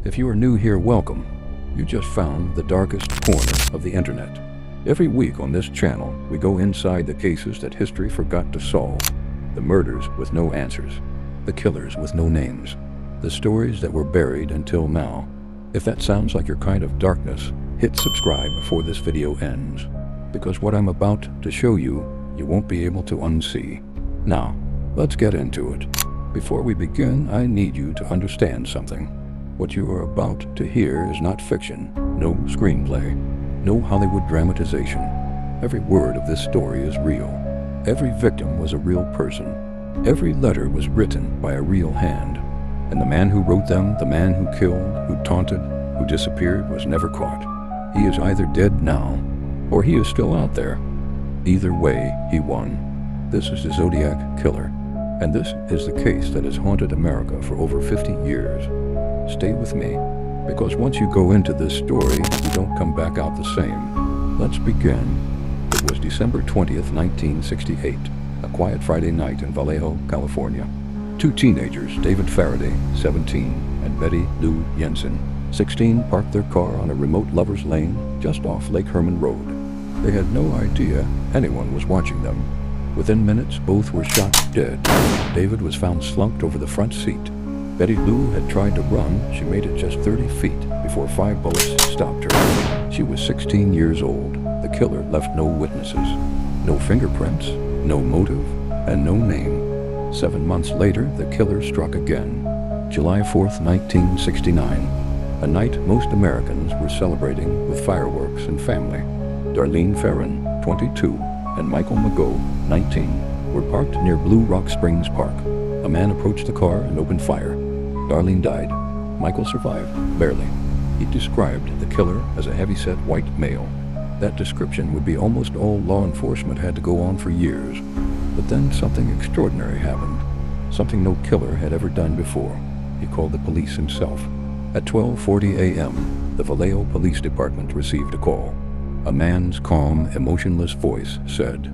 If you are new here, welcome. You just found the darkest corner of the internet. Every week on this channel, we go inside the cases that history forgot to solve. The murders with no answers. The killers with no names. The stories that were buried until now. If that sounds like your kind of darkness, hit subscribe before this video ends. Because what I'm about to show you, you won't be able to unsee. Now, let's get into it. Before we begin, I need you to understand something. What you are about to hear is not fiction, no screenplay, no Hollywood dramatization. Every word of this story is real. Every victim was a real person. Every letter was written by a real hand. And the man who wrote them, the man who killed, who taunted, who disappeared, was never caught. He is either dead now, or he is still out there. Either way, he won. This is the Zodiac Killer, and this is the case that has haunted America for over 50 years. Stay with me, because once you go into this story, you don't come back out the same. Let's begin. It was December 20th, 1968, a quiet Friday night in Vallejo, California. Two teenagers, David Faraday, 17, and Betty Lou Jensen, 16, parked their car on a remote lover's lane just off Lake Herman Road. They had no idea anyone was watching them. Within minutes, both were shot dead. David was found slumped over the front seat. Betty Lou had tried to run. She made it just 30 feet before 5 bullets stopped her. She was 16 years old. The killer left no witnesses, no fingerprints, no motive, and no name. 7 months later, the killer struck again. July 4th, 1969. A night most Americans were celebrating with fireworks and family. Darlene Ferrin, 22, and Michael Mago, 19, were parked near Blue Rock Springs Park. A man approached the car and opened fire. Darlene died. Michael survived, barely. He described the killer as a heavy-set white male. That description would be almost all law enforcement had to go on for years. But then something extraordinary happened. Something no killer had ever done before. He called the police himself. At 12:40 a.m., the Vallejo Police Department received a call. A man's calm, emotionless voice said,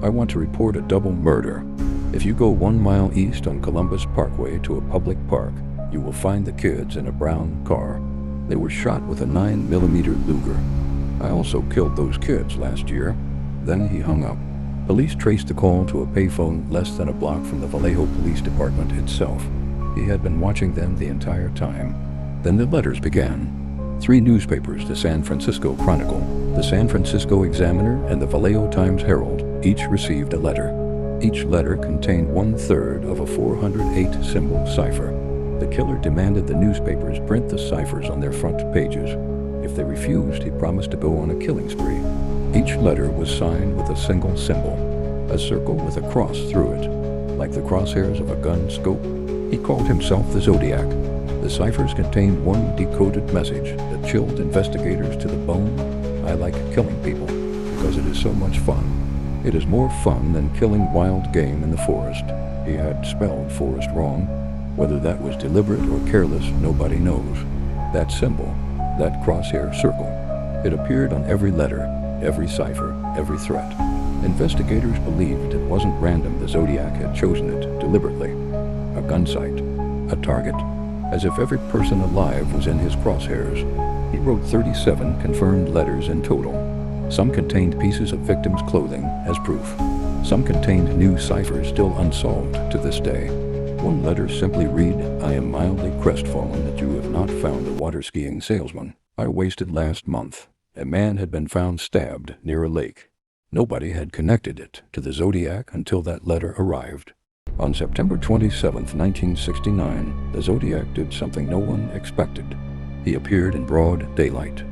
"I want to report a double murder. If you go 1 mile east on Columbus Parkway to a public park, you will find the kids in a brown car. They were shot with a 9mm Luger. I also killed those kids last year." Then he hung up. Police traced the call to a payphone less than a block from the Vallejo Police Department itself. He had been watching them the entire time. Then the letters began. 3 newspapers, the San Francisco Chronicle, the San Francisco Examiner, and the Vallejo Times-Herald, each received a letter. Each letter contained 1/3 of a 408-symbol cipher. The killer demanded the newspapers print the ciphers on their front pages. If they refused, he promised to go on a killing spree. Each letter was signed with a single symbol, a circle with a cross through it, like the crosshairs of a gun scope. He called himself the Zodiac. The ciphers contained one decoded message that chilled investigators to the bone. "I like killing people because it is so much fun. It is more fun than killing wild game in the forest." He had spelled forest wrong. Whether that was deliberate or careless, nobody knows. That symbol, that crosshair circle, it appeared on every letter, every cipher, every threat. Investigators believed it wasn't random. The Zodiac had chosen it deliberately. A gun sight, a target, as if every person alive was in his crosshairs. He wrote 37 confirmed letters in total. Some contained pieces of victims' clothing as proof. Some contained new ciphers still unsolved to this day. One letter simply read, "I am mildly crestfallen that you have not found the water skiing salesman I wasted last month." A man had been found stabbed near a lake. Nobody had connected it to the Zodiac until that letter arrived. On September 27th, 1969, the Zodiac did something no one expected. He appeared in broad daylight.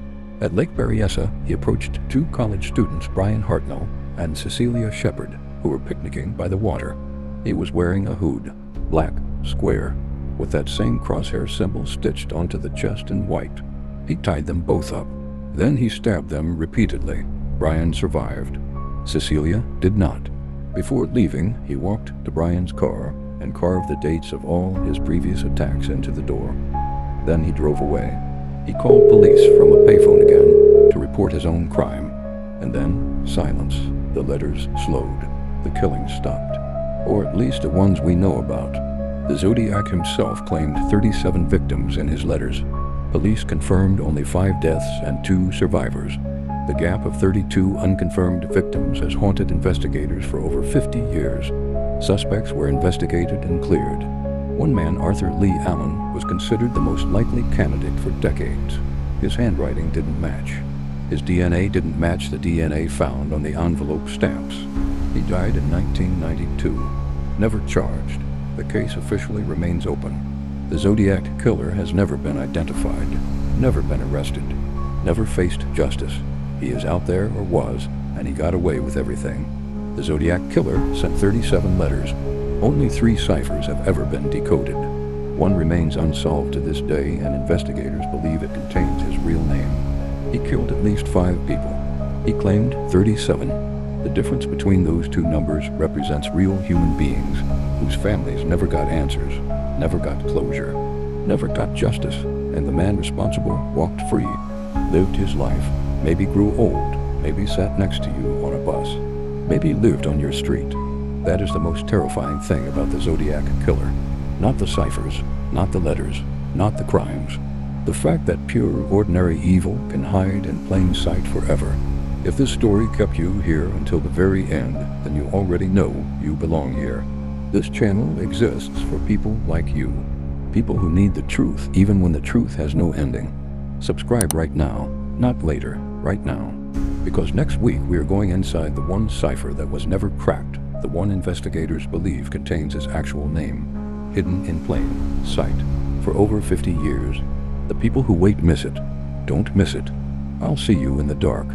At Lake Berryessa, he approached 2 college students, Brian Hartnell and Cecilia Shepard, who were picnicking by the water. He was wearing a hood, black, square, with that same crosshair symbol stitched onto the chest in white. He tied them both up. Then he stabbed them repeatedly. Brian survived. Cecilia did not. Before leaving, he walked to Brian's car and carved the dates of all his previous attacks into the door. Then he drove away. He called police from a payphone again to report his own crime. And then silence. The letters slowed. The killings stopped. Or at least the ones we know about. The Zodiac himself claimed 37 victims in his letters. Police confirmed only 5 deaths and 2 survivors. The gap of 32 unconfirmed victims has haunted investigators for over 50 years. Suspects were investigated and cleared. One man, Arthur Lee Allen, was considered the most likely candidate for decades. His handwriting didn't match. His DNA didn't match the DNA found on the envelope stamps. He died in 1992. Never charged, the case officially remains open. The Zodiac Killer has never been identified, never been arrested, never faced justice. He is out there, or was, and he got away with everything. The Zodiac Killer sent 37 letters. Only 3 ciphers have ever been decoded. One remains unsolved to this day, and investigators believe it contains his real name. He killed at least 5 people. He claimed 37. The difference between those 2 numbers represents real human beings whose families never got answers, never got closure, never got justice, and the man responsible walked free, lived his life, maybe grew old, maybe sat next to you on a bus, maybe lived on your street. That is the most terrifying thing about the Zodiac Killer. Not the ciphers, not the letters, not the crimes. The fact that pure, ordinary evil can hide in plain sight forever. If this story kept you here until the very end, then you already know you belong here. This channel exists for people like you. People who need the truth even when the truth has no ending. Subscribe right now, not later, right now. Because next week we are going inside the one cipher that was never cracked, the one investigators believe contains his actual name, hidden in plain sight for over 50 years. The people who wait miss it. Don't miss it. I'll see you in the dark.